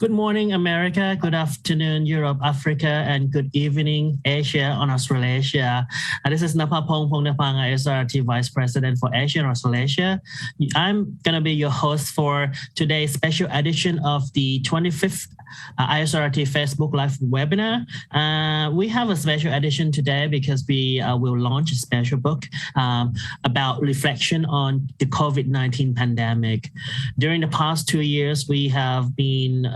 Good morning, America. Good afternoon, Europe, Africa, and good evening, Asia and Australasia. This is Napapong Pongnapang, ISRT Vice President for Asia and Australasia. I'm going to be your host for today's special edition of the 25th ISRT Facebook Live webinar. We have a special edition today because we will launch a special book about reflection on the COVID-19 pandemic. During the past 2 years, we have been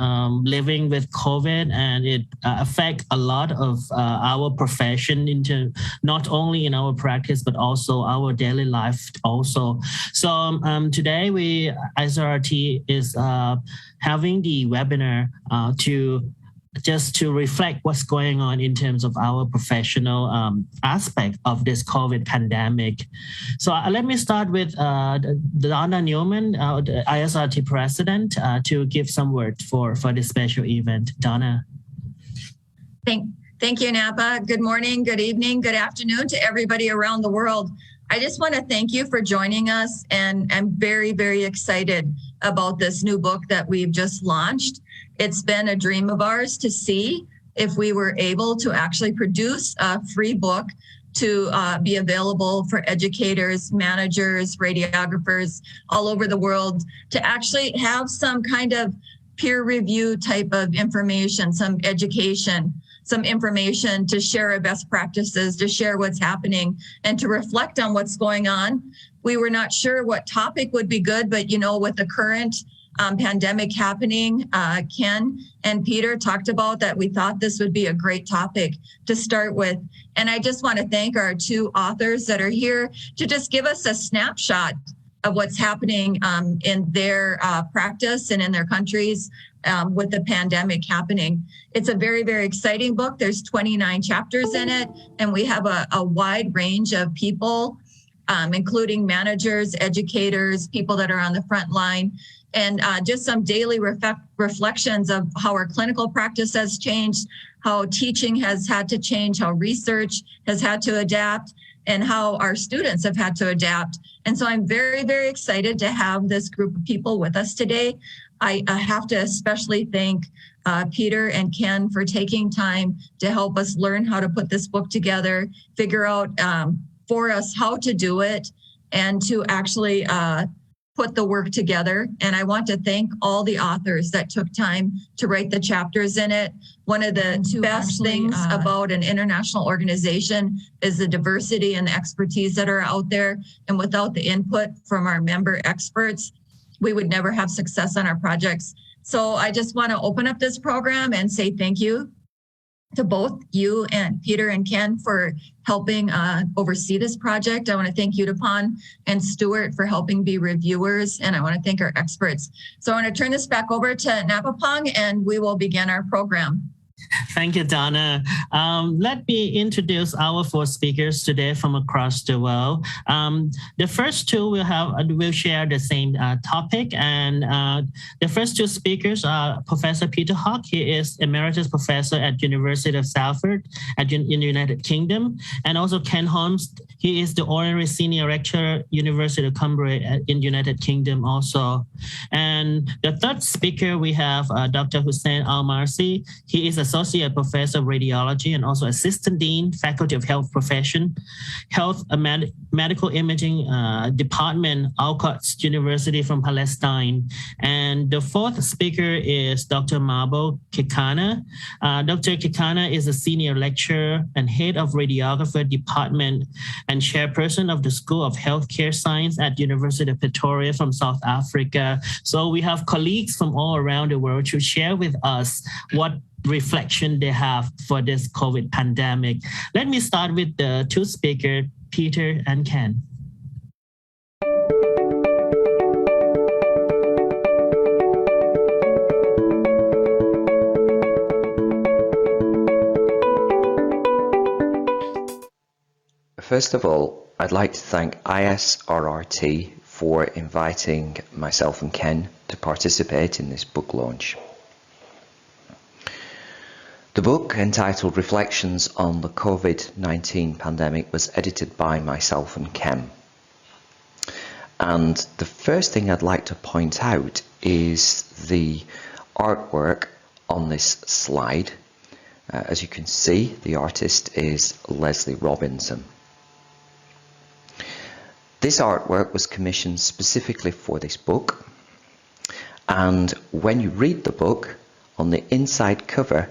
living with COVID, and it affects a lot of our profession into not only in our practice, but also our daily life also. So today ISRT is having the webinar to reflect what's going on in terms of our professional aspect of this COVID pandemic. So let me start with Donna Newman, the ISRT president, to give some words for this special event. Donna. Thank you, Napa. Good morning, good evening, good afternoon to everybody around the world. I just want to thank you for joining us, and I'm very, very excited about this new book that we've just launched. It's been a dream of ours to see if we were able to actually produce a free book to be available for educators, managers, radiographers all over the world, to actually have some kind of peer review type of information, some education, some information to share our best practices, to share what's happening, and to reflect on what's going on. We were not sure what topic would be good, but with the current pandemic happening, Ken and Peter talked about that we thought this would be a great topic to start with. And I just want to thank our two authors that are here to just give us a snapshot of what's happening in their practice and in their countries with the pandemic happening. It's a very, very exciting book. There's 29 chapters in it, and we have a wide range of people, including managers, educators, people that are on the front line, and just some daily reflections of how our clinical practice has changed, how teaching has had to change, how research has had to adapt, and how our students have had to adapt. And so I'm very, very excited to have this group of people with us today. I have to especially thank Peter and Ken for taking time to help us learn how to put this book together, figure out for us how to do it, and to actually put the work together. And I want to thank all the authors that took time to write the chapters in it. One of the best things about an international organization is the diversity and the expertise that are out there. And without the input from our member experts, we would never have success on our projects. So I just want to open up this program and say thank you to both you and Peter and Ken for helping oversee this project. I want to thank Utapon and Stuart for helping be reviewers, and I want to thank our experts. So I want to turn this back over to Napapong, and we will begin our program. Thank you, Donna. Let me introduce our 4 speakers today from across the world. The first two will share the same topic, and the first 2 speakers are Professor Peter Hawke. He is Emeritus Professor at University of Salford in the United Kingdom, and also Ken Holmes. He is the Honorary Senior Lecturer, University of Cambridge in United Kingdom also. And the third speaker, we have Dr. Hussein Al-Marsi. He is Associate Professor of Radiology and also Assistant Dean, Faculty of Health Profession, Health Medical Imaging Department, Al-Quds University from Palestine. And the fourth speaker is Dr. Mabo Kekana. Dr. Kekana is a Senior Lecturer and Head of Radiographer Department and Chairperson of the School of Healthcare Science at University of Pretoria from South Africa. So we have colleagues from all around the world to share with us what reflection they have for this COVID pandemic. Let me start with the 2 speakers, Peter and Ken. First of all, I'd like to thank ISRT for inviting myself and Ken to participate in this book launch. The book, entitled Reflections on the COVID-19 Pandemic, was edited by myself and Ken. And the first thing I'd like to point out is the artwork on this slide. As you can see, the artist is Leslie Robinson. This artwork was commissioned specifically for this book, and when you read the book, on the inside cover,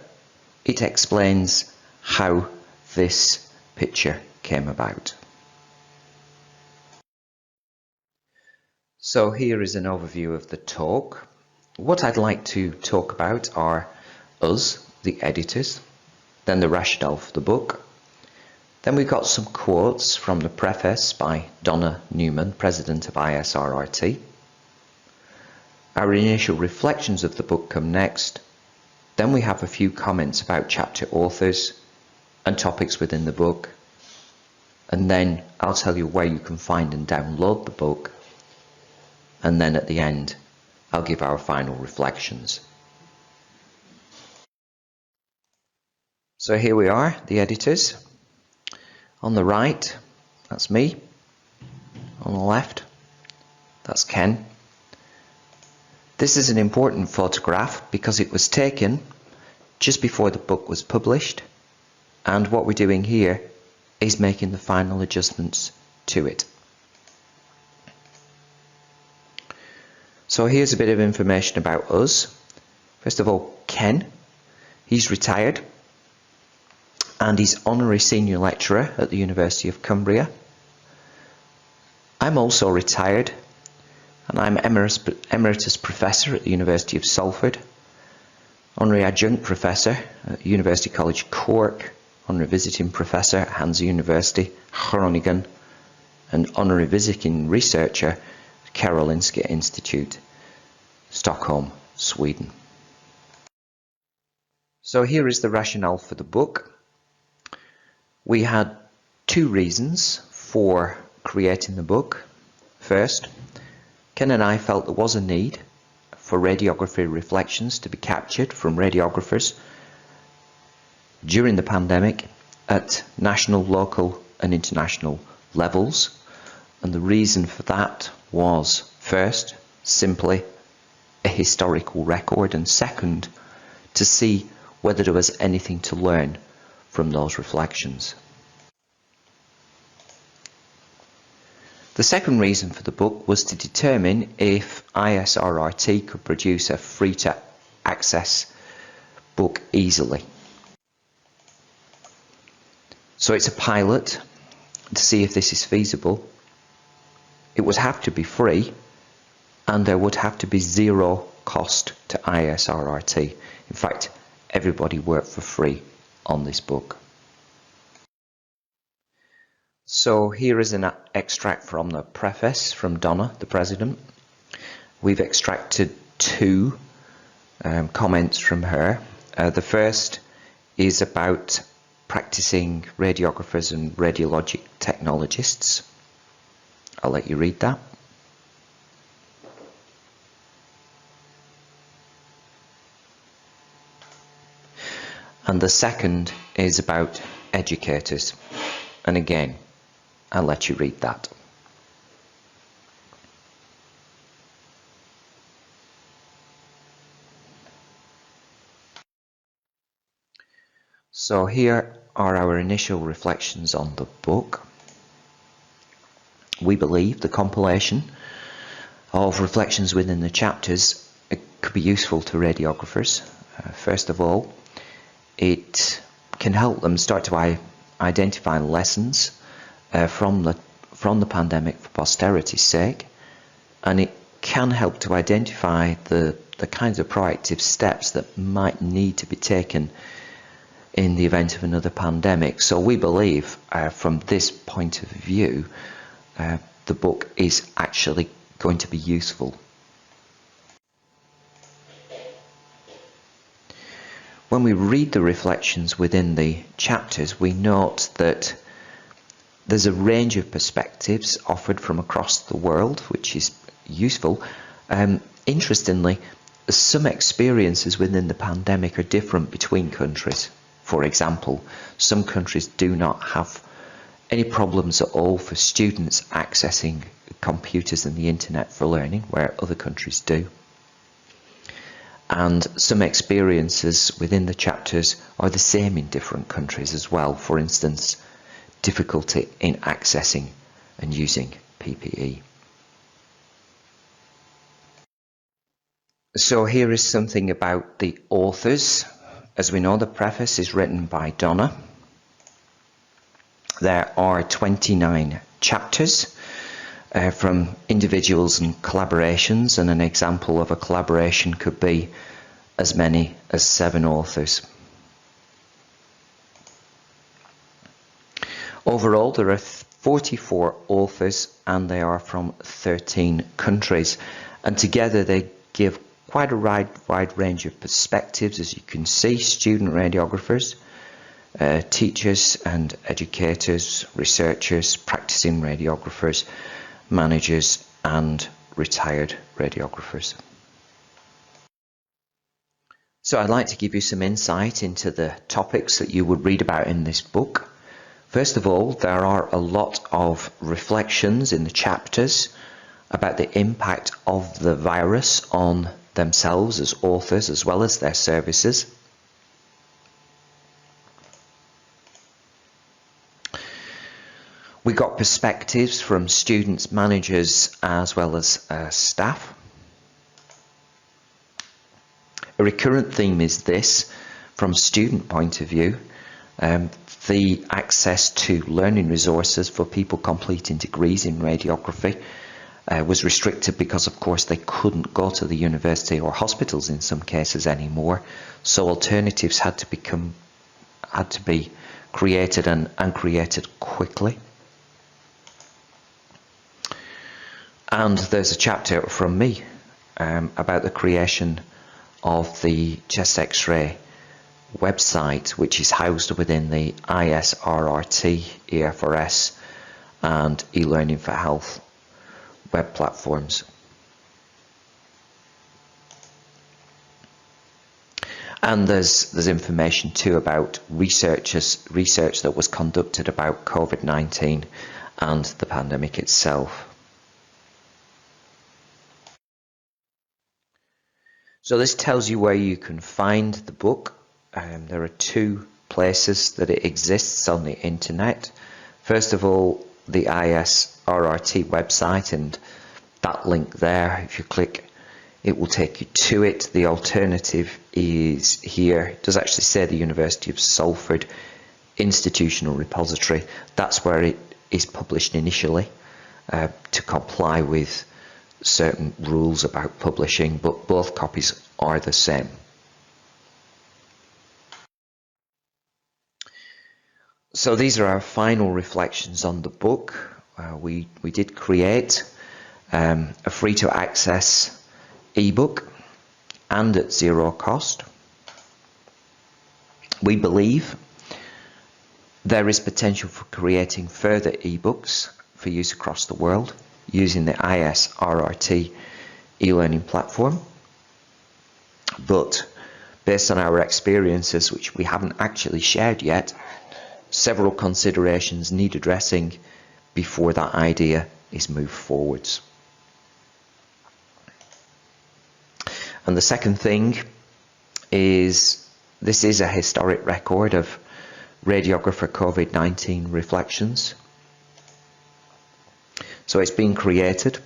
it explains how this picture came about. So here is an overview of the talk. What I'd like to talk about are us, the editors, then the rationale for the book. Then we've got some quotes from the preface by Donna Newman, president of ISRRT. Our initial reflections of the book come next. Then we have a few comments about chapter authors and topics within the book. And then I'll tell you where you can find and download the book. And then at the end, I'll give our final reflections. So here we are, the editors. On the right, that's me. On the left, that's Ken. This is an important photograph because it was taken just before the book was published, and what we're doing here is making the final adjustments to it. So here's a bit of information about us. First of all, Ken, he's retired and he's honorary senior lecturer at the University of Cumbria. I'm also retired and I'm emeritus professor at the University of Salford, honorary adjunct professor at University College Cork, honorary visiting professor at Hansa University, Groningen, and honorary visiting researcher at Karolinska Institute, Stockholm, Sweden. So here is the rationale for the book. We had two reasons for creating the book. First, Ken and I felt there was a need for radiography reflections to be captured from radiographers during the pandemic at national, local and international levels. And the reason for that was, first, simply a historical record, and second, to see whether there was anything to learn from those reflections. The second reason for the book was to determine if ISRRT could produce a free-to-access book easily. So it's a pilot to see if this is feasible. It would have to be free, and there would have to be zero cost to ISRRT. In fact, everybody worked for free on this book. So here is an extract from the preface from Donna, the president. We've extracted two comments from her. The first is about practicing radiographers and radiologic technologists. I'll let you read that. And the second is about educators. And again, I'll let you read that. So here are our initial reflections on the book. We believe the compilation of reflections within the chapters could be useful to radiographers. First of all, it can help them start to identify lessons from the pandemic for posterity's sake, and it can help to identify the kinds of proactive steps that might need to be taken in the event of another pandemic. So we believe from this point of view the book is actually going to be useful. When we read the reflections within the chapters, we note that there's a range of perspectives offered from across the world, which is useful. Interestingly, some experiences within the pandemic are different between countries. For example, some countries do not have any problems at all for students accessing computers and the internet for learning, where other countries do. and some experiences within the chapters are the same in different countries as well. For instance, difficulty in accessing and using PPE. So here is something about the authors. As we know, the preface is written by Donna. There are 29 chapters from individuals and collaborations, and an example of a collaboration could be as many as 7 authors. Overall, there are 44 authors, and they are from 13 countries, and together they give quite a wide range of perspectives. As you can see, student radiographers, teachers and educators, researchers, practicing radiographers, managers and retired radiographers. So I'd like to give you some insight into the topics that you would read about in this book. First of all, there are a lot of reflections in the chapters about the impact of the virus on themselves as authors as well as their services. We got perspectives from students, managers as well as staff. A recurrent theme is this, from a student point of view, the access to learning resources for people completing degrees in radiography was restricted because, of course, they couldn't go to the university or hospitals in some cases anymore. So alternatives had to be created and created quickly. And there's a chapter from me about the creation of the chest X-ray website, which is housed within the ISRRT, EFRS and eLearning for Health web platforms. And there's information too about research that was conducted about COVID-19 and the pandemic itself. So this tells you where you can find the book. There are 2 places that it exists on the internet. First of all, the ISRRT website, and that link there, if you click, it will take you to it. The alternative is here. It does actually say the University of Salford Institutional Repository. That's where it is published initially to comply with certain rules about publishing, but both copies are the same. So these are our final reflections on the book. We did create a free-to-access ebook and at 0 cost. We believe there is potential for creating further ebooks for use across the world using the ISRRT e-learning platform. But based on our experiences, which we haven't actually shared yet, several considerations need addressing before that idea is moved forwards. And the second thing is, this is a historic record of radiographer COVID-19 reflections. So it's been created.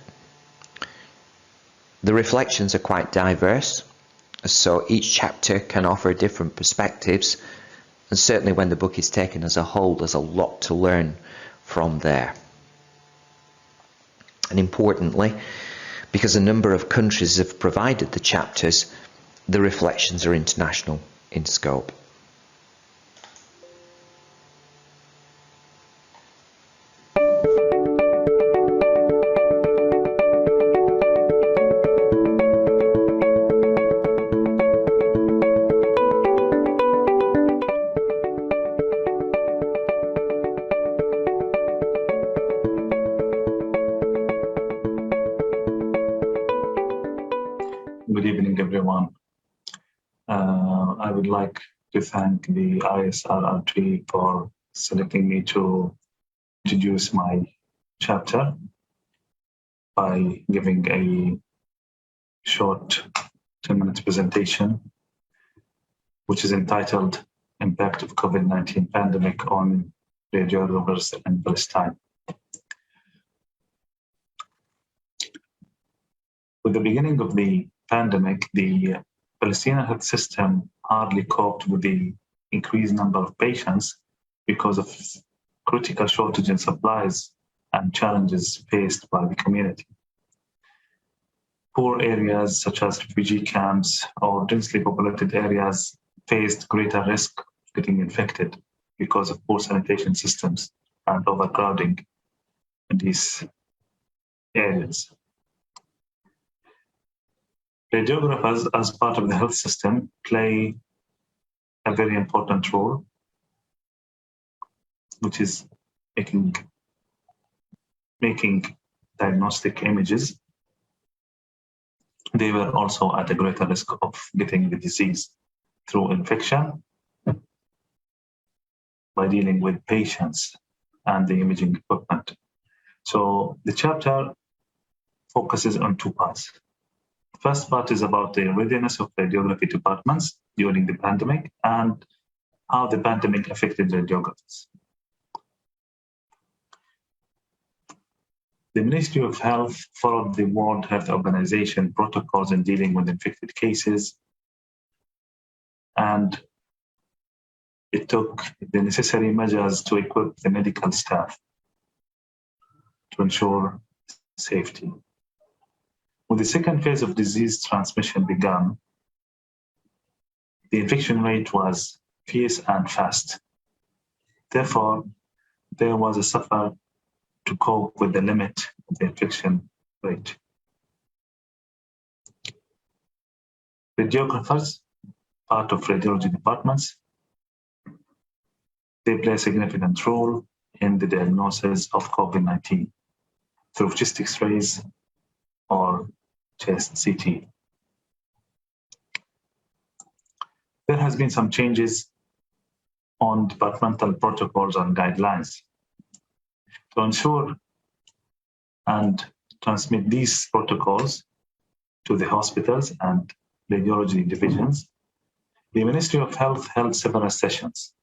The reflections are quite diverse, so each chapter can offer different perspectives, and certainly when the book is taken as a whole, there's a lot to learn from there. And importantly, because a number of countries have provided the chapters, the reflections are international in scope. Good evening, everyone. I would like to thank the ISRRT for selecting me to introduce my chapter by giving a short 10-minute presentation, which is entitled Impact of COVID-19 Pandemic on Radiographers in Palestine. With the beginning of the pandemic, the Palestinian health system hardly coped with the increased number of patients because of critical shortage in supplies and challenges faced by the community. Poor areas such as refugee camps or densely populated areas faced greater risk of getting infected because of poor sanitation systems and overcrowding in these areas. Radiographers, as part of the health system, play a very important role, which is making diagnostic images. They were also at a greater risk of getting the disease through infection by dealing with patients and the imaging equipment. So the chapter focuses on two parts. The first part is about the readiness of radiography departments during the pandemic and how the pandemic affected radiographers. The Ministry of Health followed the World Health Organization protocols in dealing with infected cases, and it took the necessary measures to equip the medical staff to ensure safety. When the second phase of disease transmission began, the infection rate was fierce and fast. Therefore, there was a suffer to cope with the limit of the infection rate. Radiographers, part of radiology departments, they play a significant role in the diagnosis of COVID-19 through chest X-rays or chest CT. There has been some changes on departmental protocols and guidelines to ensure and transmit these protocols to the hospitals and radiology divisions. The Ministry of Health held several sessions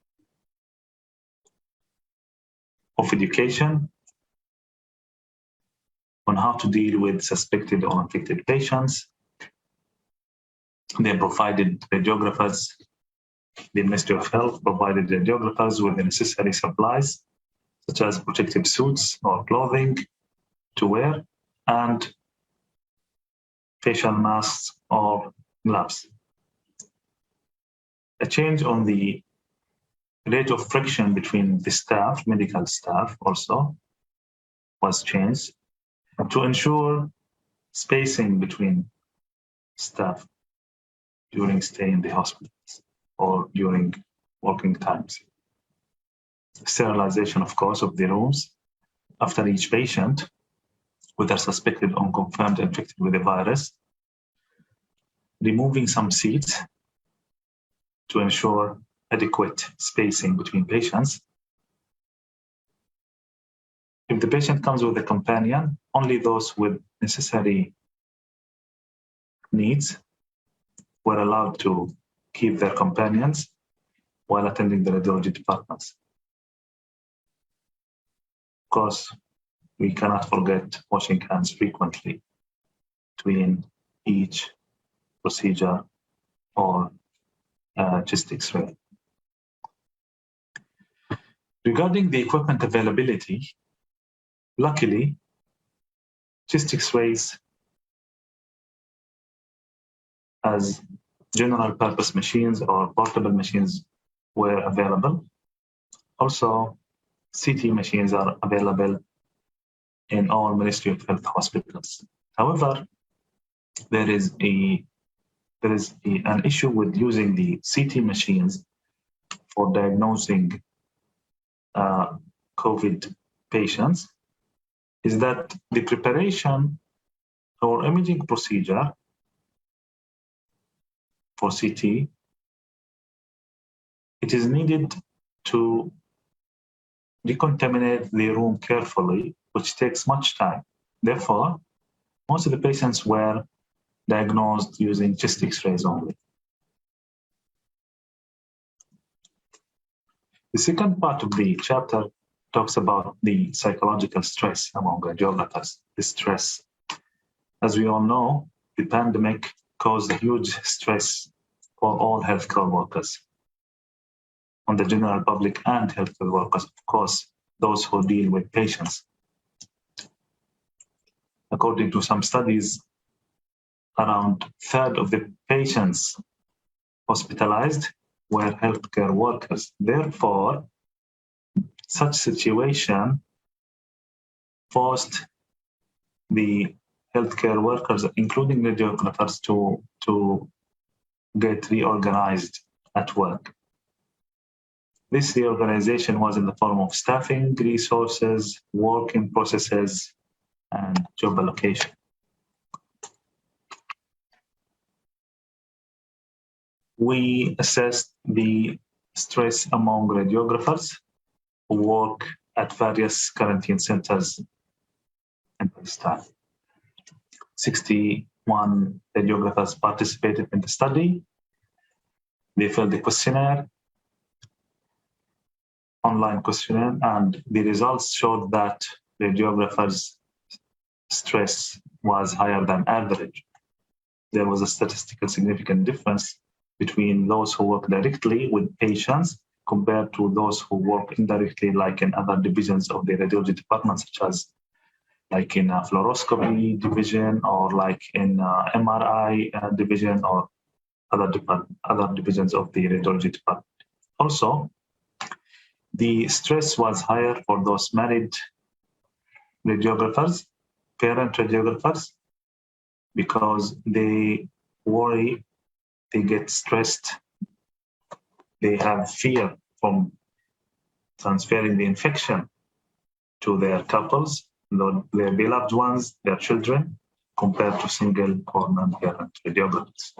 of education on how to deal with suspected or infected patients. They provided radiographers, the Ministry of Health provided radiographers with the necessary supplies, such as protective suits or clothing to wear, and facial masks or gloves. A change on the rate of friction between the staff, medical staff also, was changed to ensure spacing between staff during stay in the hospitals or during working times. Sterilization, of course, of the rooms after each patient, whether suspected or confirmed infected with the virus. Removing some seats to ensure adequate spacing between patients. If the patient comes with a companion, only those with necessary needs were allowed to keep their companions while attending the radiology departments. Of course, we cannot forget washing hands frequently between each procedure or chest X-ray. Regarding the equipment availability, luckily, chest X-rays as general purpose machines or portable machines were available. Also, CT machines are available in all Ministry of Health hospitals. However, there is an issue with using the CT machines for diagnosing COVID patients, is that the preparation or imaging procedure for CT, it is needed to decontaminate the room carefully, which takes much time. Therefore, most of the patients were diagnosed using chest X-rays only. The second part of the chapter talks about the psychological stress among radiographers. The stress, as we all know, the pandemic caused a huge stress for all healthcare workers, on the general public and healthcare workers, of course, those who deal with patients. According to some studies, around a third of the patients hospitalized were healthcare workers. Therefore, such situation forced the healthcare workers, including radiographers, to get reorganized at work. This reorganization was in the form of staffing, resources, working processes, and job allocation. We assessed the stress among radiographers who work at various quarantine centers in Pakistan. 61 radiographers participated in the study. They filled the questionnaire, online questionnaire, and the results showed that radiographers' stress was higher than average. There was a statistical significant difference between those who work directly with patients compared to those who work indirectly, like in other divisions of the radiology department, such as like in a fluoroscopy division or like in MRI division or other divisions of the radiology department. Also, the stress was higher for those married radiographers, parent radiographers, because they worry, they get stressed, they have fear from transferring the infection to their couples, their beloved ones, their children, compared to single or non-parent radiographers.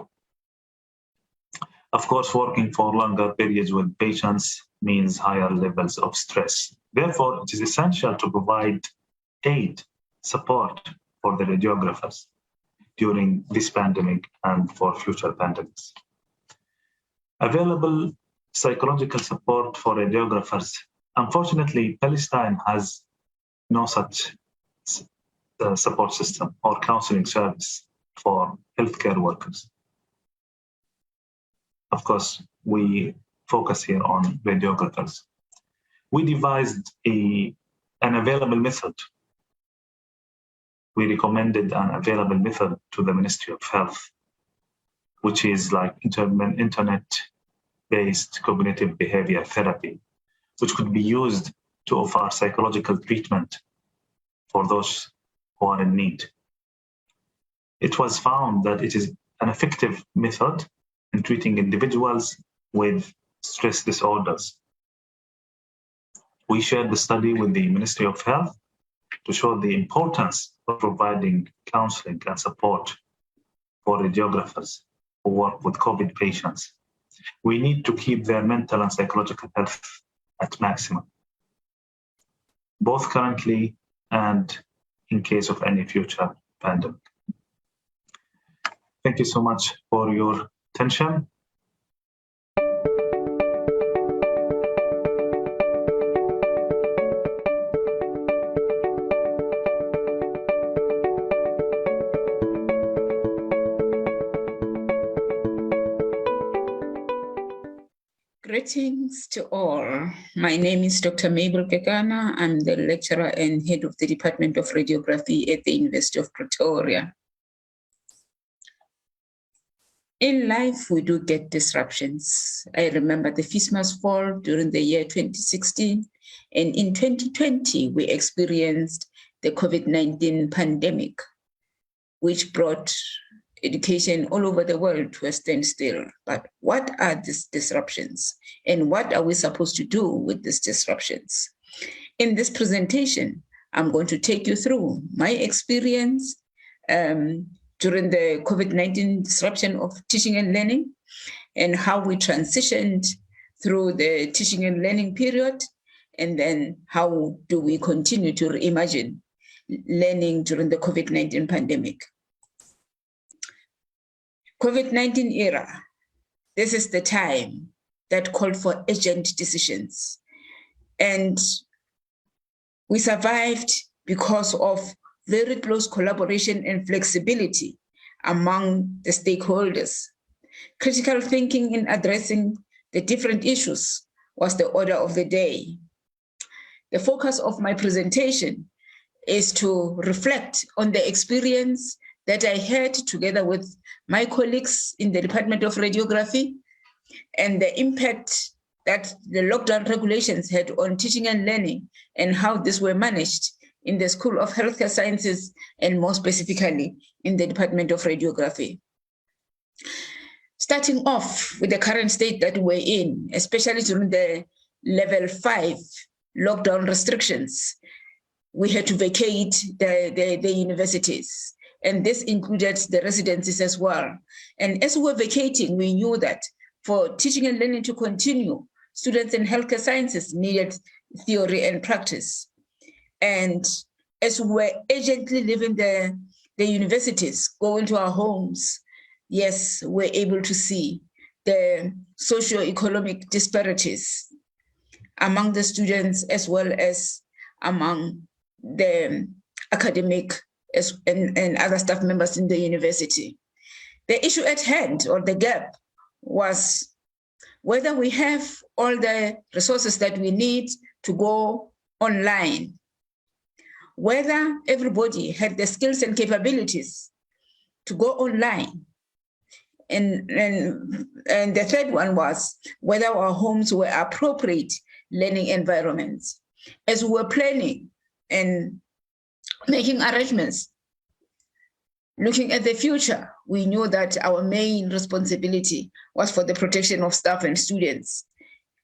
Of course, working for longer periods with patients means higher levels of stress. Therefore, it is essential to provide aid, support for the radiographers during this pandemic and for future pandemics. Available psychological support for radiographers. Unfortunately, Palestine has no such support system or counseling service for healthcare workers. Of course, we focus here on radiographers. We devised an available method. We recommended an available method to the Ministry of Health, which is like internet-based cognitive behavior therapy, which could be used to offer psychological treatment for those who are in need. It was found that it is an effective method in treating individuals with stress disorders. We shared the study with the Ministry of Health to show the importance of providing counseling and support for radiographers who work with COVID patients. We need to keep their mental and psychological health at maximum, both currently and in case of any future pandemic. Thank you so much for your attention. Greetings to all. My name is Dr. Mabel Kekana. I'm the lecturer and head of the Department of Radiography at the University of Pretoria. In life, we do get disruptions. I remember the Christmas fall during the year 2016, and in 2020, we experienced the COVID-19 pandemic, which brought education all over the world to a standstill. But what are these disruptions, and what are we supposed to do with these disruptions? In this presentation, I'm going to take you through my experience during the COVID-19 disruption of teaching and learning, and how we transitioned through the teaching and learning period, and then how do we continue to reimagine learning during the COVID-19 pandemic. COVID-19 era, this is the time that called for urgent decisions. And we survived because of very close collaboration and flexibility among the stakeholders. Critical thinking in addressing the different issues was the order of the day. The focus of my presentation is to reflect on the experience that I had together with my colleagues in the Department of Radiography and the impact that the lockdown regulations had on teaching and learning and how these were managed in the School of Healthcare Sciences and more specifically in the Department of Radiography. Starting off with the current state that we're in, especially during the level 5 lockdown restrictions, we had to vacate the universities. And this included the residencies as well. And as we were vacating, we knew that for teaching and learning to continue, students in healthcare sciences needed theory and practice. And as we were urgently leaving the universities, going to our homes, yes, we're able to see the socio-economic disparities among the students as well as among the academic and other staff members in the university. The issue at hand, or the gap, was whether we have all the resources that we need to go online, whether everybody had the skills and capabilities to go online. And the third one was whether our homes were appropriate learning environments. As we were planning and making arrangements, looking at the future, we knew that our main responsibility was for the protection of staff and students.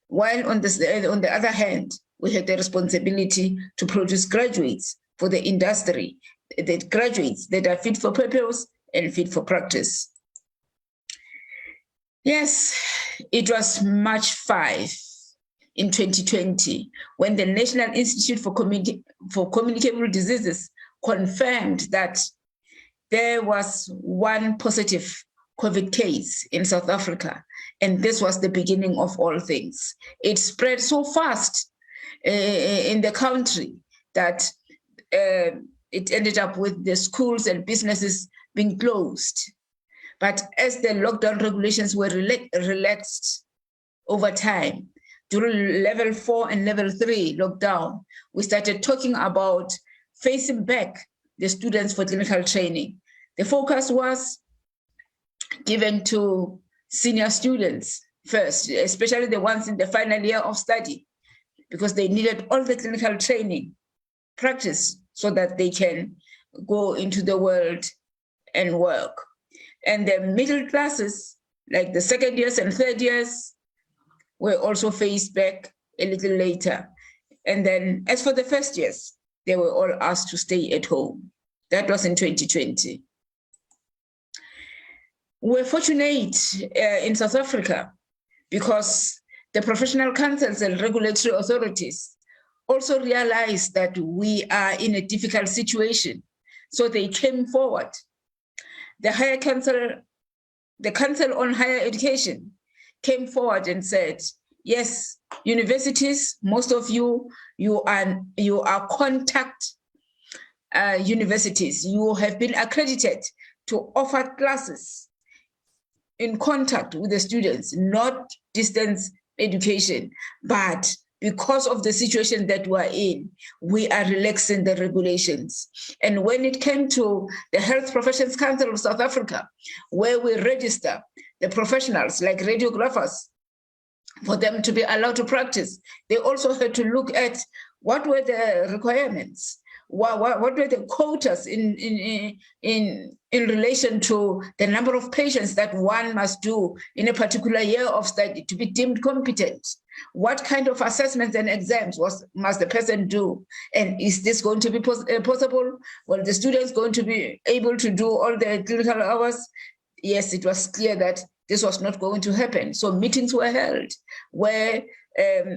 While on the other hand, we had the responsibility to produce graduates for the industry, the graduates that are fit for purpose and fit for practice. Yes, it was March 5 in 2020 when the National Institute for Communicable Diseases confirmed that there was one positive COVID case in South Africa, and this was the beginning of all things. It spread so fast in the country that it ended up with the schools and businesses being closed. But as the lockdown regulations were relaxed over time, during level 4 and level 3 lockdown, we started talking about facing back the students for clinical training. The focus was given to senior students first, especially the ones in the final year of study, because they needed all the clinical training practice so that they can go into the world and work. And the middle classes, like the second years and third years, were also phased back a little later. And then as for the first years, they were all asked to stay at home. That was in 2020. We're fortunate in South Africa because the professional councils and regulatory authorities also realized that we are in a difficult situation. So they came forward. The Council on Higher Education came forward and said, yes, universities, most of you are contact universities. You have been accredited to offer classes in contact with the students, not distance education. But because of the situation that we're in, we are relaxing the regulations. And when it came to the Health Professions Council of South Africa, where we register the professionals like radiographers for them to be allowed to practice, they also had to look at what were the requirements, what were the quotas in relation to the number of patients that one must do in a particular year of study to be deemed competent. What kind of assessments and exams must the person do? And is this going to be possible? Well, the students going to be able to do all the clinical hours? Yes, it was clear that this was not going to happen. So meetings were held where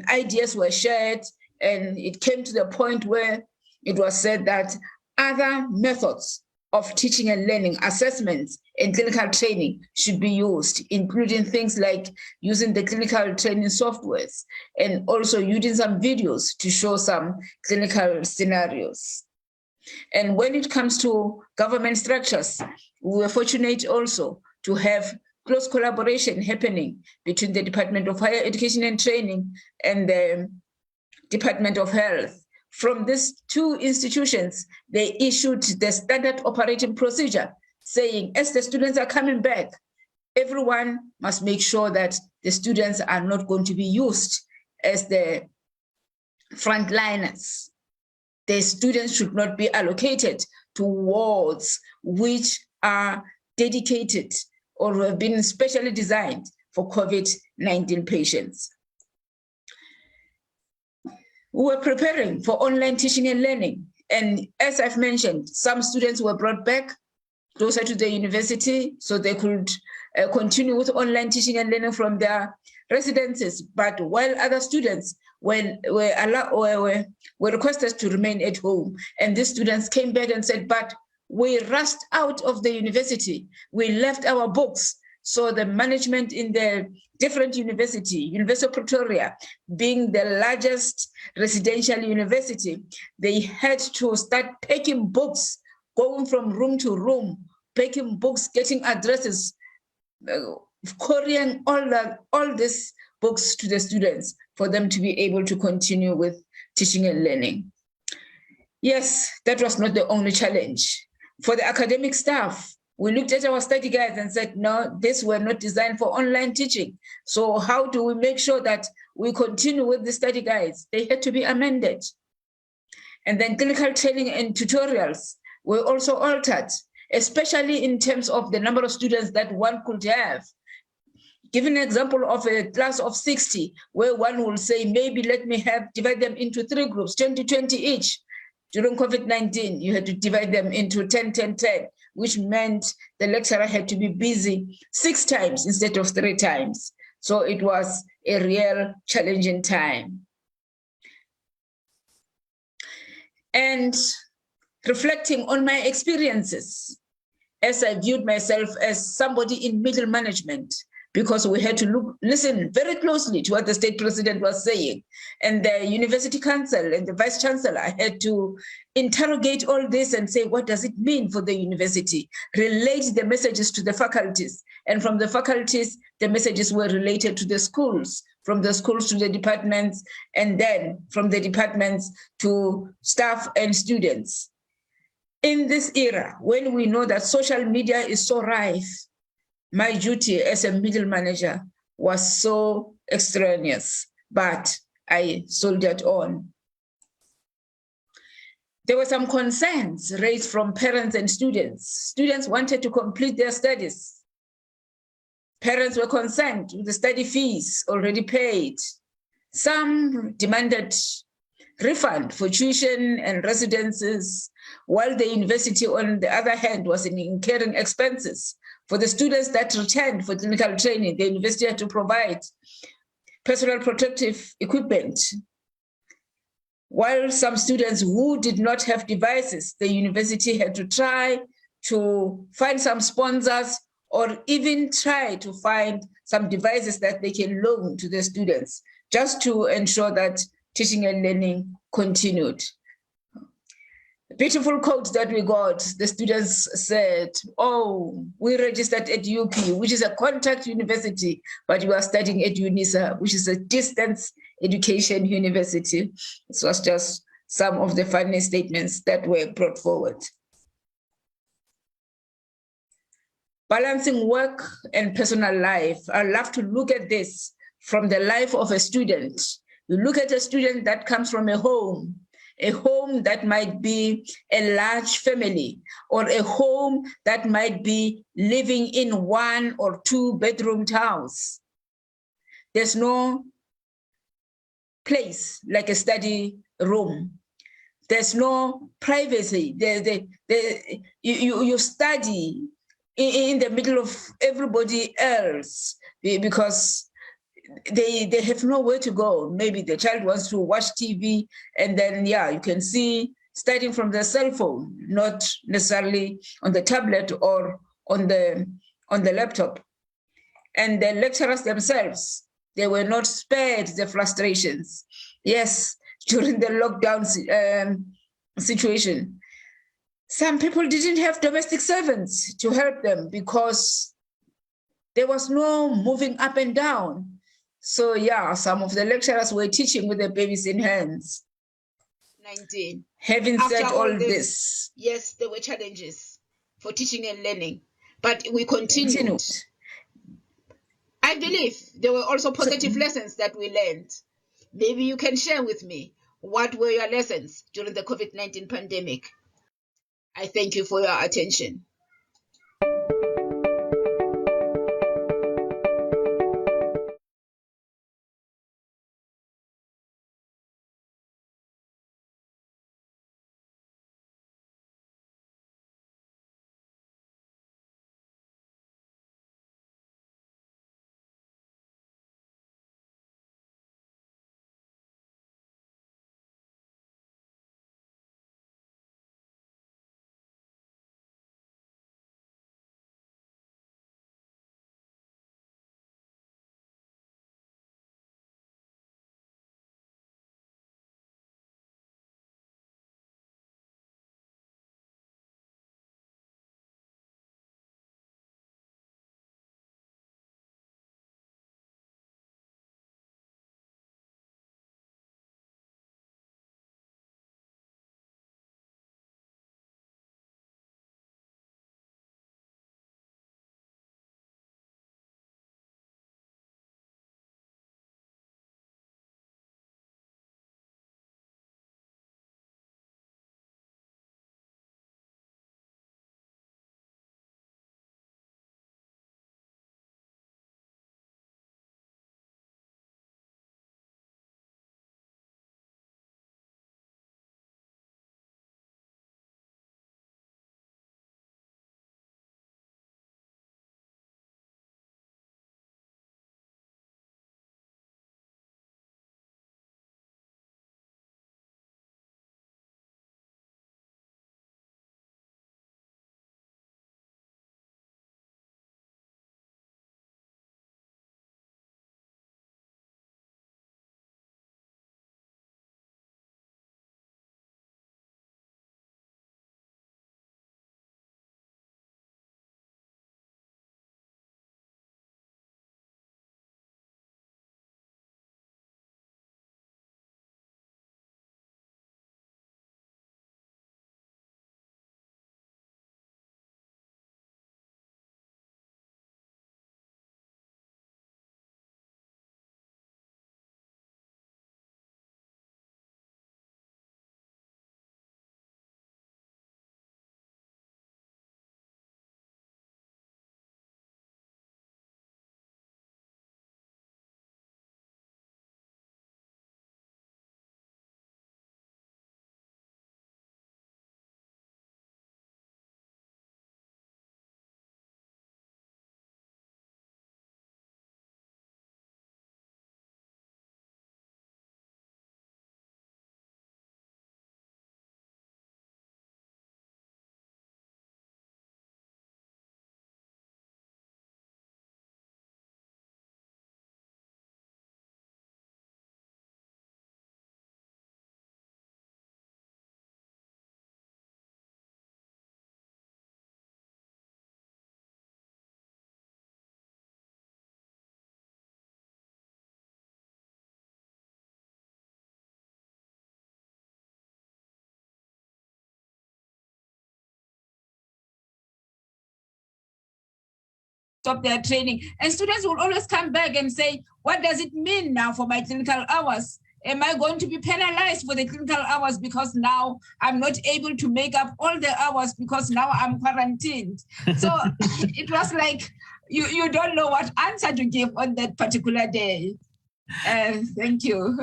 ideas were shared, and it came to the point where it was said that other methods of teaching and learning, assessments and clinical training should be used, including things like using the clinical training softwares and also using some videos to show some clinical scenarios. And when it comes to government structures, we were fortunate also to have close collaboration happening between the Department of Higher Education and Training and the Department of Health. From these two institutions, they issued the standard operating procedure saying, as the students are coming back, everyone must make sure that the students are not going to be used as the frontliners. The students should not be allocated to wards which are dedicated or have been specially designed for COVID-19 patients. We were preparing for online teaching and learning. And as I've mentioned, some students were brought back closer to the university so they could continue with online teaching and learning from their residences. But while other students were requested to remain at home, and these students came back and said, but we rushed out of the university. We left our books. So the management in the different University of Pretoria, being the largest residential university, they had to start packing books, going from room to room, packing books, getting addresses, couriering all these books to the students for them to be able to continue with teaching and learning. Yes, that was not the only challenge. For the academic staff, we looked at our study guides and said, no, these were not designed for online teaching. So how do we make sure that we continue with the study guides? They had to be amended. And then clinical training and tutorials were also altered, especially in terms of the number of students that one could have. Give an example of a class of 60, where one will say, maybe let me divide them into 3 groups, 20 each. During COVID-19, you had to divide them into 10, which meant the lecturer had to be busy 6 times instead of 3 times. So it was a real challenging time. And reflecting on my experiences, as I viewed myself as somebody in middle management, because we had to listen very closely to what the state president was saying. And the university council and the vice chancellor had to interrogate all this and say, what does it mean for the university? Relate the messages to the faculties. And from the faculties, the messages were related to the schools, from the schools to the departments, and then from the departments to staff and students. In this era, when we know that social media is so rife, my duty as a middle manager was so extraneous, but I soldiered on. There were some concerns raised from parents and students. Students wanted to complete their studies. Parents were concerned with the study fees already paid. Some demanded refund for tuition and residences, while the university, on the other hand, was incurring expenses. For the students that returned for clinical training, the university had to provide personal protective equipment. While some students who did not have devices, the university had to try to find some sponsors or even try to find some devices that they can loan to the students, just to ensure that teaching and learning continued. Beautiful quote that we got, the students said, oh, we registered at UP, which is a contact university, but you are studying at UNISA, which is a distance education university. It was just some of the funny statements that were brought forward. Balancing work and personal life. I love to look at this from the life of a student. You look at a student that comes from a home that might be a large family, or a home that might be living in 1 or 2 bedroomed house. There's no place like a study room. There's no privacy. You study in the middle of everybody else because they have nowhere to go. Maybe the child wants to watch TV, and then, yeah, you can see studying from their cell phone, not necessarily on the tablet or on the laptop. And the lecturers themselves, they were not spared the frustrations. Yes, during the lockdown situation, some people didn't have domestic servants to help them because there was no moving up and down. So yeah, some of the lecturers were teaching with their babies in hands. 19. Having After said all all this, yes, there were challenges for teaching and learning, but we continued. I believe there were also positive lessons that we learned. Maybe you can share with me, what were your lessons during the COVID-19 pandemic? I thank you for your attention. Stop their training. And students will always come back and say, what does it mean now for my clinical hours? Am I going to be penalized for the clinical hours because now I'm not able to make up all the hours because now I'm quarantined? So it was like, you don't know what answer to give on that particular day. Thank you.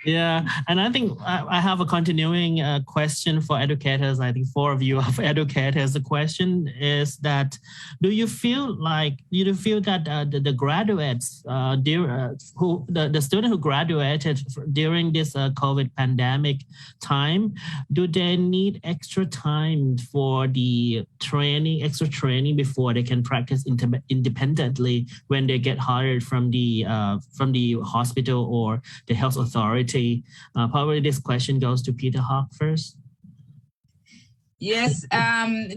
Yeah, and I think I have a continuing question for educators. I think 4 of you are educators. The question is that, do you feel that the graduates, the student who graduated during this COVID pandemic time, do they need extra time for the extra training before they can practice independently when they get hired from the hospital or the health authority? Probably this question goes to Peter Hawk first. Yes,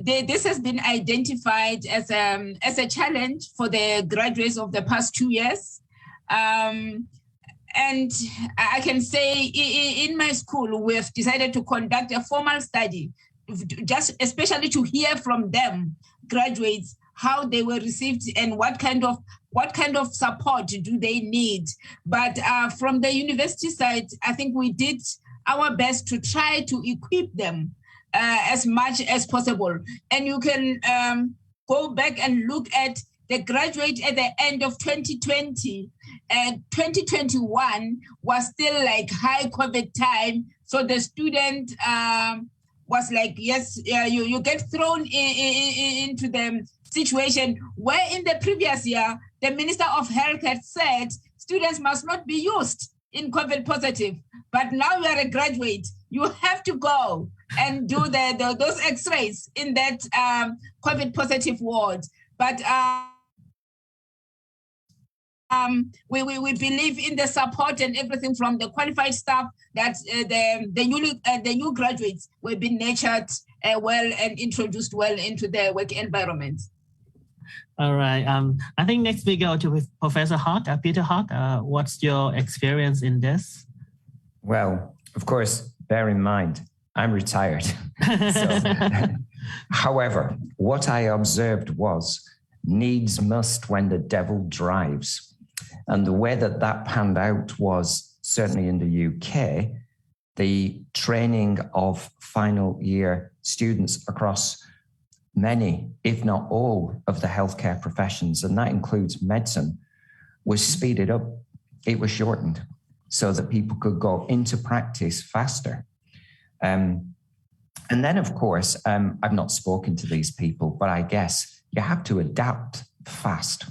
this has been identified as a challenge for the graduates of the past 2 years. And I can say in my school, we have decided to conduct a formal study, just especially to hear from them, graduates, how they were received and what kind of support do they need. But from the university side, I think we did our best to try to equip them as much as possible. And you can go back and look at the graduate at the end of 2020, and 2021 was still like high COVID time. So the student was like, yes, you get thrown into the situation where in the previous year, the Minister of Health had said students must not be used in COVID positive. But now you are a graduate, you have to go and do those x-rays in that COVID positive ward. But we believe in the support and everything from the qualified staff that the new graduates will be nurtured well and introduced well into the work environment. All right. I think next we go to Professor Hawk, Peter Hawk. What's your experience in this? Well, of course, bear in mind, I'm retired. However, what I observed was needs must when the devil drives. And the way that panned out was certainly in the UK, the training of final year students across many, if not all, of the healthcare professions, and that includes medicine, was speeded up. It was shortened so that people could go into practice faster. And then, of course, I've not spoken to these people, but I guess you have to adapt fast.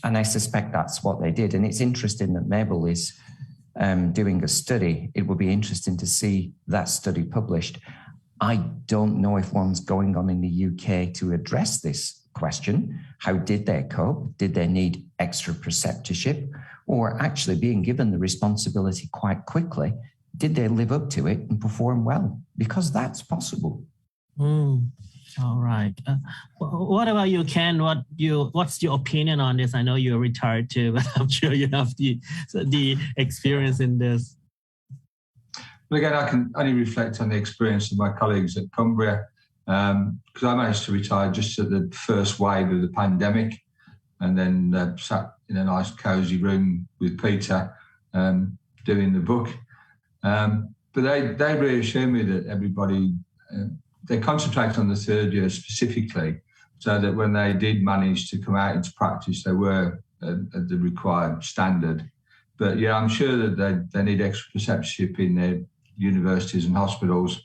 And I suspect that's what they did. And it's interesting that Mabel is doing a study. It would be interesting to see that study published. I don't know if one's going on in the UK to address this question. How did they cope? Did they need extra preceptorship? Or actually being given the responsibility quite quickly, did they live up to it and perform well? Because that's possible. All right. What about you, Ken? What's your opinion on this? I know you're retired too, but I'm sure you have the experience in this. But again, I can only reflect on the experience of my colleagues at Cumbria, because I managed to retire just at the first wave of the pandemic, and then sat in a nice cosy room with Peter doing the book. But they reassured me that everybody, they concentrated on the third year specifically, so that when they did manage to come out into practice, they were at the required standard. But yeah, I'm sure that they need extra preceptorship in their universities and hospitals,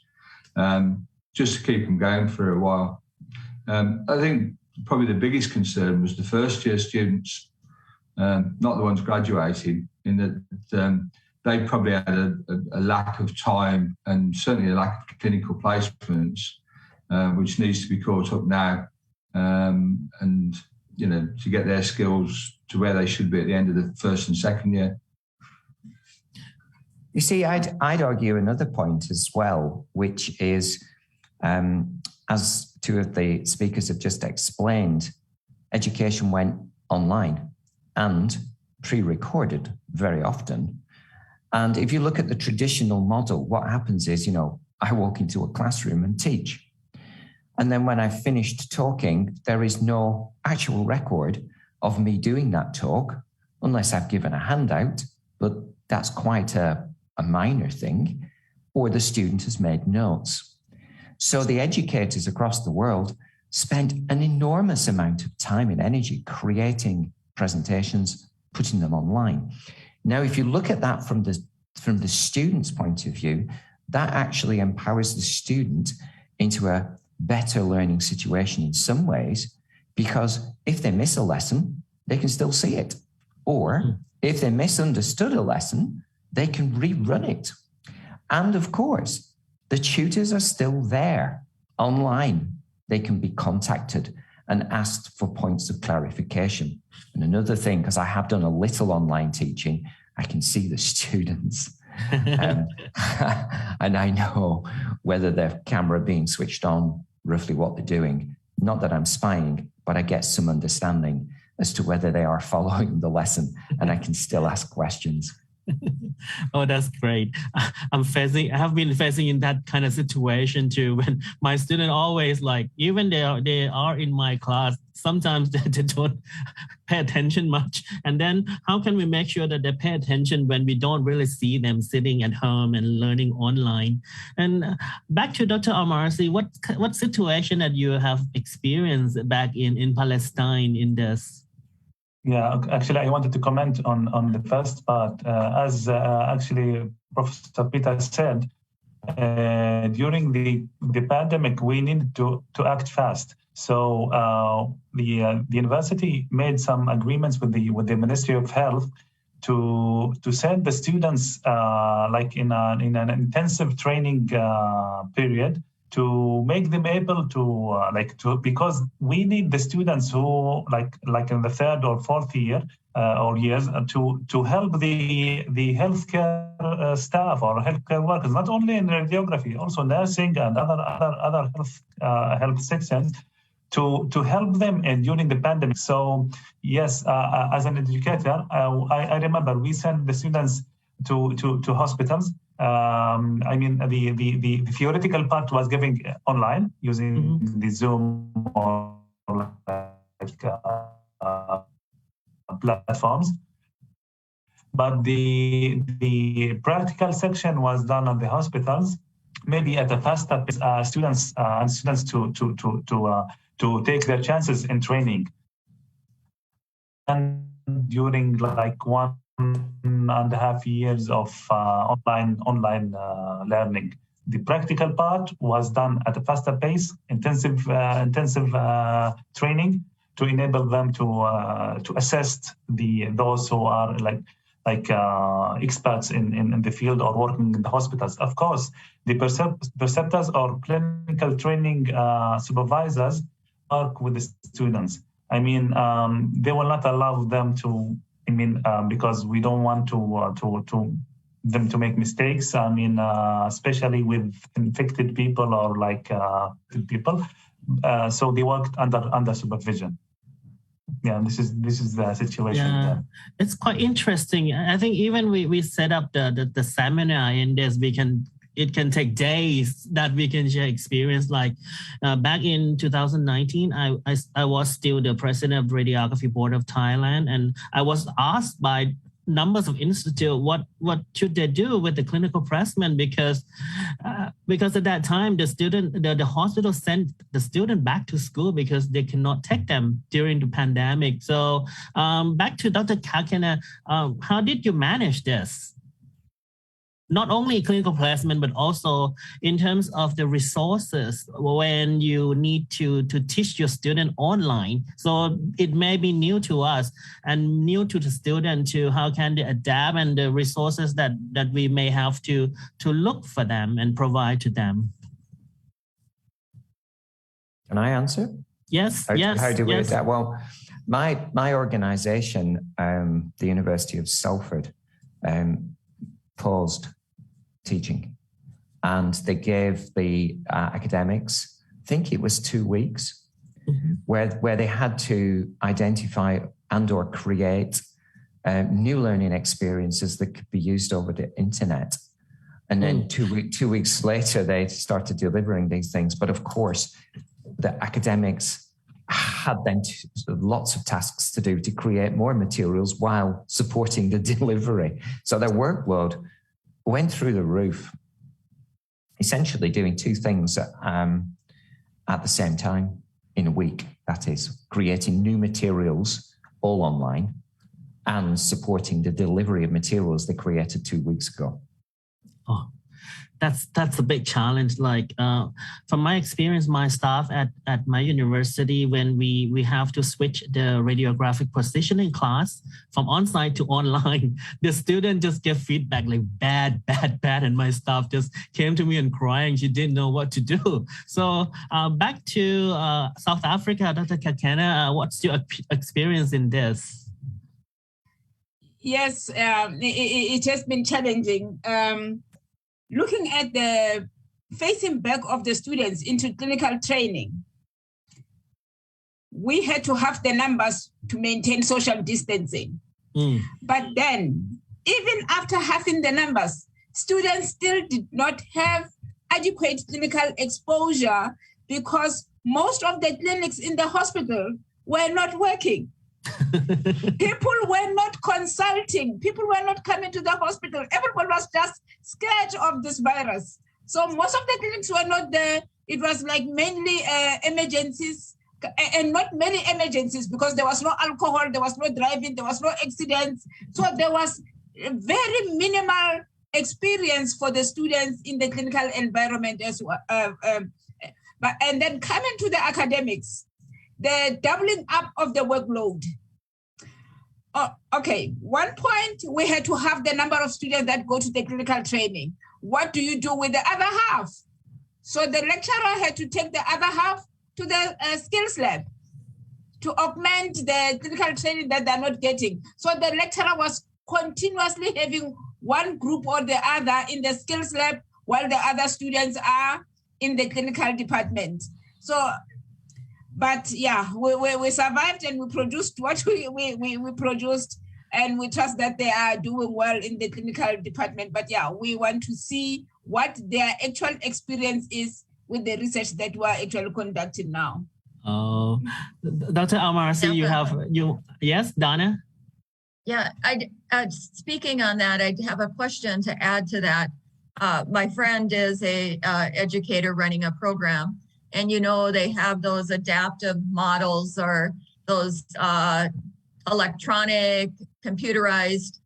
just to keep them going for a while. I think probably the biggest concern was the first year students, not the ones graduating, in that they probably had a lack of time and certainly a lack of clinical placements, which needs to be caught up now, and to get their skills to where they should be at the end of the first and second year. You see, I'd argue another point as well, which is, as two of the speakers have just explained, education went online and pre-recorded very often. And if you look at the traditional model, what happens is, I walk into a classroom and teach. And then when I've finished talking, there is no actual record of me doing that talk, unless I've given a handout, but that's quite a minor thing, or the student has made notes. So the educators across the world spent an enormous amount of time and energy creating presentations, putting them online. Now, if you look at that from the from the student's point of view, that actually empowers the student into a better learning situation in some ways, because if they miss a lesson, they can still see it. Or if they misunderstood a lesson, they can rerun it. And of course, the tutors are still there online. They can be contacted and asked for points of clarification. And another thing, because I have done a little online teaching, I can see the students. And I know whether their camera being switched on, roughly what they're doing. Not that I'm spying, but I get some understanding as to whether they are following the lesson, and I can still ask questions. Oh, that's great. I have been facing in that kind of situation too, when my student always even they are in my class, sometimes they don't pay attention much. And then how can we make sure that they pay attention when we don't really see them sitting at home and learning online? And back to Dr. Amarsi, what situation that you have experienced back in Palestine in this? Yeah, actually, I wanted to comment on the first part. As actually Professor Peter said, during the pandemic, we needed to act fast. So the university made some agreements with the Ministry of Health to send the students in an intensive training period, to make them able to because we need the students who like in the third or fourth year or years to help the healthcare staff or healthcare workers, not only in radiography, also nursing and other health sections, to help them during the pandemic. So yes, as an educator, I remember we sent the students to hospitals. I mean, the theoretical part was given online using the Zoom or platforms, but the practical section was done at the hospitals, maybe at a faster pace. Students to take their chances in training, and during 1.5 years of online learning. The practical part was done at a faster pace, intensive training to enable them to assess those who are experts in the field or working in the hospitals. Of course, the preceptors or clinical training supervisors work with the students. I mean, they will not allow them to. I mean, because we don't want them to make mistakes. I mean, especially with infected people or people. So they worked under supervision. Yeah, this is the situation. Yeah, it's quite interesting. I think even we set up the seminar in this, it can take days that we can share experience. Back in 2019, I was still the president of Radiography Board of Thailand, and I was asked by numbers of institutes what should they do with the clinical pressmen, because at that time the hospital sent the student back to school because they cannot take them during the pandemic. So back to Dr. Kakena, how did you manage this? Not only clinical placement, but also in terms of the resources when you need to teach your student online. So it may be new to us and new to the student to how can they adapt, and the resources that we may have to look for them and provide to them. Can I answer? Yes. How do we adapt? Well, my organization, the University of Salford, paused teaching, and they gave the academics, I think it was 2 weeks, where they had to identify and or create new learning experiences that could be used over the internet. And then 2 weeks later, they started delivering these things. But of course, the academics had then lots of tasks to do to create more materials while supporting the delivery. So their workload went through the roof, essentially doing two things at the same time in a week. That is, creating new materials all online and supporting the delivery of materials they created 2 weeks ago. Oh, that's a big challenge. Like from my experience, my staff at my university, when we have to switch the radiographic positioning class from on-site to online, the student just give feedback like bad, and my staff just came to me and crying. She didn't know what to do. So back to South Africa, Dr. Kakena, what's your experience in this? Yes, it has been challenging. Looking at the facing back of the students into clinical training, we had to have the numbers to maintain social distancing. But then, even after having the numbers, students still did not have adequate clinical exposure because most of the clinics in the hospital were not working. People were not consulting. People were not coming to the hospital. Everyone was just scared of this virus. So most of the clinics were not there. It was like mainly emergencies and not many emergencies because there was no alcohol, there was no driving, there was no accidents. So there was a very minimal experience for the students in the clinical environment as well. And then coming to the academics, the doubling up of the workload. Oh, okay, one point, we had to have the number of students that go to the clinical training. What do you do with the other half? So the lecturer had to take the other half to the skills lab to augment the clinical training that they're not getting. So the lecturer was continuously having one group or the other in the skills lab while the other students are in the clinical department. So, but yeah, we survived and we produced what we produced, and we trust that they are doing well in the clinical department. But yeah, we want to see what their actual experience is with the research that we are actually conducting now. Oh, Dr. Almarsi, yes, Donna? Yeah, speaking on that, I have a question to add to that. My friend is a educator running a program, and they have those adaptive models or those electronic computerized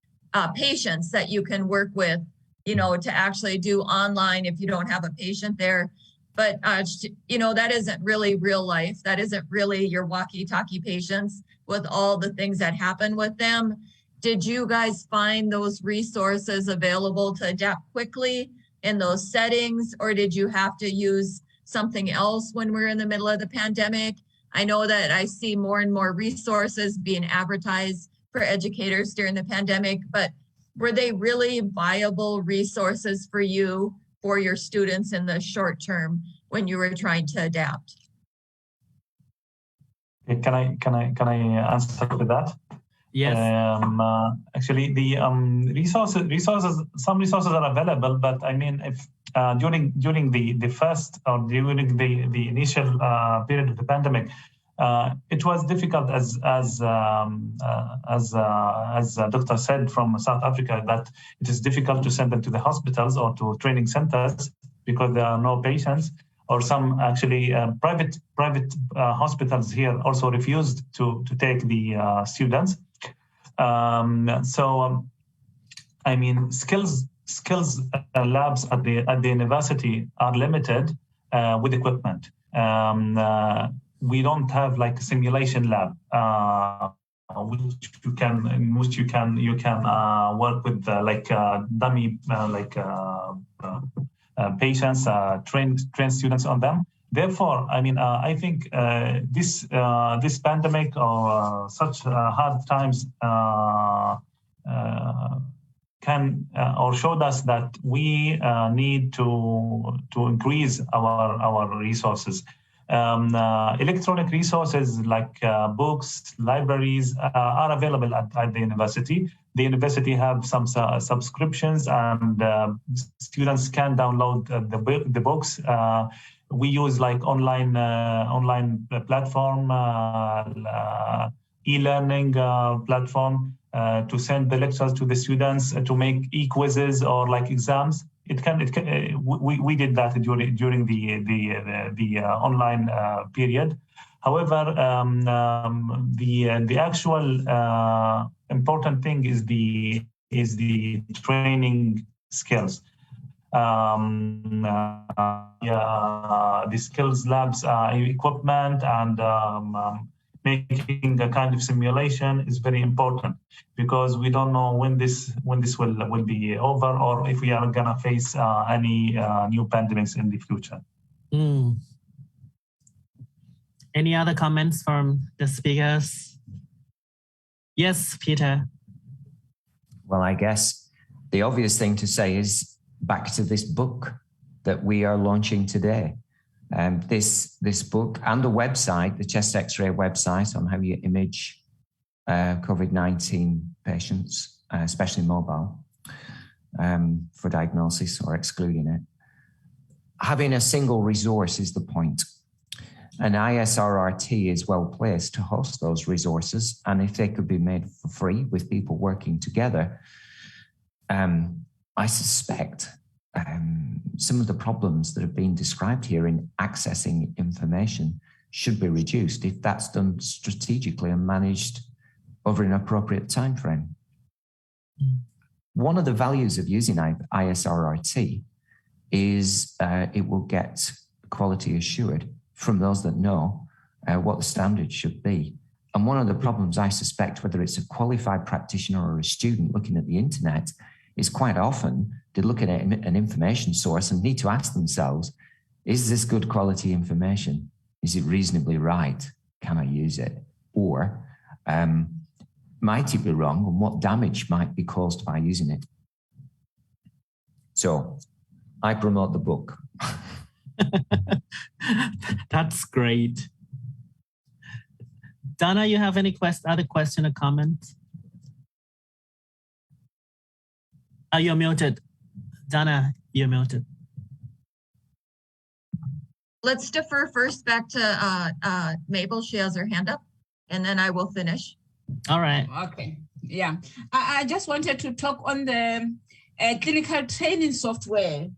patients that you can work with, to actually do online if you don't have a patient there. But, that isn't really real life. That isn't really your walkie-talkie patients with all the things that happen with them. Did you guys find those resources available to adapt quickly in those settings, or did you have to use something else when we're in the middle of the pandemic? I know that I see more and more resources being advertised for educators during the pandemic, but were they really viable resources for you, for your students in the short term when you were trying to adapt? Can I answer to that? Yes. Actually, the some resources are available, but I mean, if during the first or during the initial period of the pandemic, it was difficult as Doctor said from South Africa, that it is difficult to send them to the hospitals or to training centers because there are no patients, or some actually private hospitals here also refused to take the students. I mean, skills labs at the university are limited with equipment. We don't have like a simulation lab, which you can work with dummy patients, train students on them. Therefore, I mean, I think this pandemic or such hard times can or showed us that we need to increase our resources. Electronic resources like books, libraries are available at the university. The university have some subscriptions, and students can download the books. We use like online platform, e-learning platform to send the lectures to the students to make e-quizzes or like exams. We did that during the online period. However, the actual important thing is the training skills. The skills labs equipment and making a kind of simulation is very important, because we don't know when this will be over, or if we are gonna face any new pandemics in the future. Any other comments from the speakers? Yes, Peter. Well, I guess the obvious thing to say is back to this book that we are launching today. This book and the website, the chest X-ray website on how you image COVID-19 patients, especially mobile, for diagnosis or excluding it. Having a single resource is the point. And ISRRT is well placed to host those resources. And if they could be made for free with people working together, I suspect some of the problems that have been described here in accessing information should be reduced if that's done strategically and managed over an appropriate time frame. One of the values of using ISRRT is it will get quality assured from those that know what the standards should be. And one of the problems I suspect, whether it's a qualified practitioner or a student looking at the internet, is quite often they look at an information source and need to ask themselves, is this good quality information? Is it reasonably right? Can I use it? Or might it be wrong, and what damage might be caused by using it? So I promote the book. That's great. Donna, you have any other question or comment? Oh, you're muted. Donna, you're muted. Let's defer first back to Mabel. She has her hand up, and then I will finish. All right. Okay. Yeah. I just wanted to talk on the clinical training software.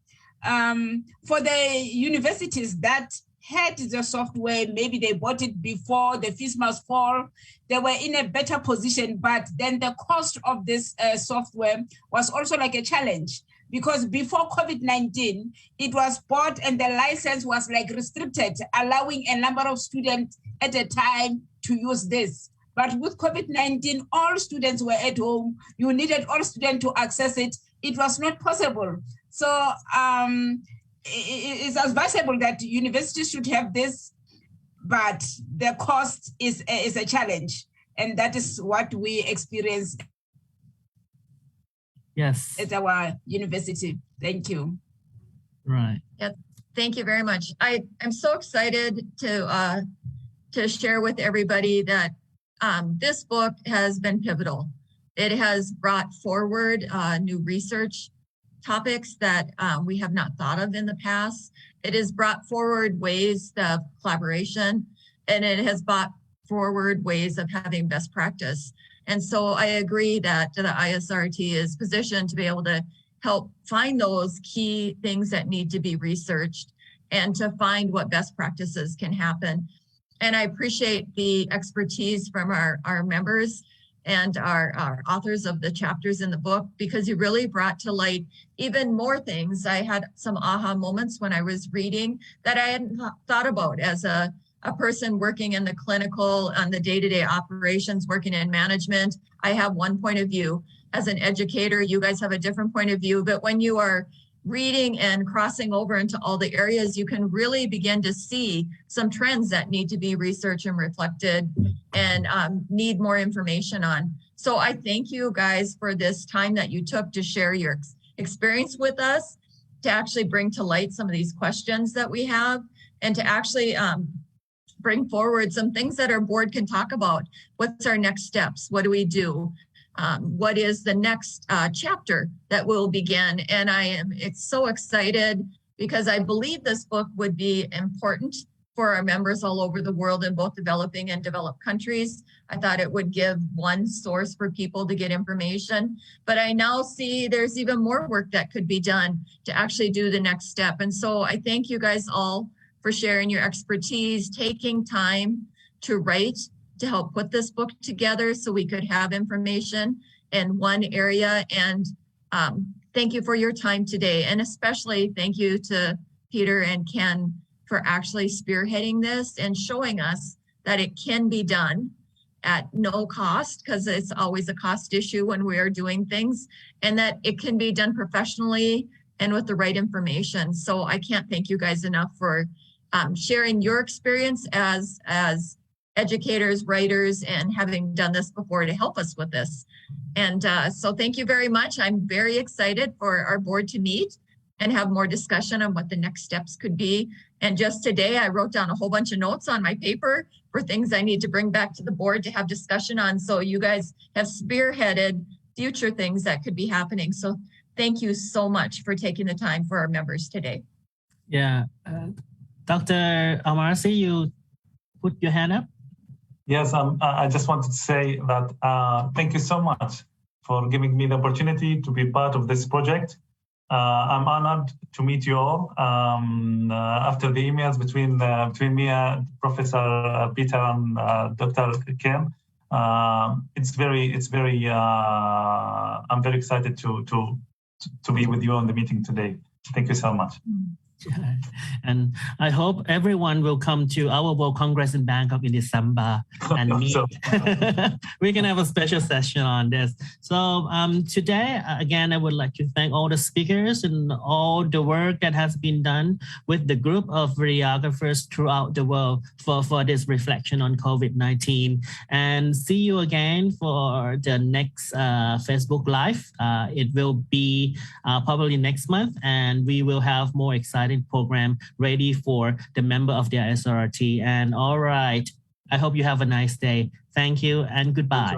For the universities that had the software, maybe they bought it before the fees must fall, they were in a better position, but then the cost of this software was also like a challenge, because before COVID-19, it was bought and the license was like restricted, allowing a number of students at a time to use this. But with COVID-19, all students were at home. You needed all students to access it. It was not possible. So it's advisable that universities should have this, but the cost is a challenge. And that is what we experience at our university. Thank you. Right. Yeah, thank you very much. I'm so excited to share with everybody that this book has been pivotal. It has brought forward new research topics that we have not thought of in the past. It has brought forward ways of collaboration, and it has brought forward ways of having best practice. And so I agree that the ISRT is positioned to be able to help find those key things that need to be researched and to find what best practices can happen. And I appreciate the expertise from our members and our authors of the chapters in the book, because you really brought to light even more things. I had some aha moments when I was reading that I hadn't thought about as a person working in the clinical, on the day-to-day operations, working in management. I have one point of view. As an educator, you guys have a different point of view. But when you are reading and crossing over into all the areas, you can really begin to see some trends that need to be researched and reflected and need more information on. So I thank you guys for this time that you took to share your experience with us, to actually bring to light some of these questions that we have, and to actually bring forward some things that our board can talk about. What's our next steps? What do we do? What is the next chapter that will begin? And it's so excited, because I believe this book would be important for our members all over the world in both developing and developed countries. I thought it would give one source for people to get information, but I now see there's even more work that could be done to actually do the next step. And so I thank you guys all for sharing your expertise, taking time to write to help put this book together so we could have information in one area. And thank you for your time today. And especially thank you to Peter and Ken for actually spearheading this and showing us that it can be done at no cost, because it's always a cost issue when we are doing things, and that it can be done professionally and with the right information. So I can't thank you guys enough for sharing your experience as educators, writers, and having done this before to help us with this. And so thank you very much. I'm very excited for our board to meet and have more discussion on what the next steps could be. And just today, I wrote down a whole bunch of notes on my paper for things I need to bring back to the board to have discussion on. So you guys have spearheaded future things that could be happening. So thank you so much for taking the time for our members today. Yeah. Dr. Amarsi, you put your hand up? Yes, I just wanted to say that thank you so much for giving me the opportunity to be part of this project. I'm honored to meet you all. After the emails between me and Professor Peter and Dr. Kim, it's very. I'm very excited to be with you on the meeting today. Thank you so much. And I hope everyone will come to our World Congress in Bangkok in December and meet. We can have a special session on this. So today, again, I would like to thank all the speakers and all the work that has been done with the group of videographers throughout the world for this reflection on COVID-19. And see you again for the next Facebook Live. It will be probably next month, and we will have more exciting program ready for the member of the SRT. And all right, I hope you have a nice day. Thank you and goodbye.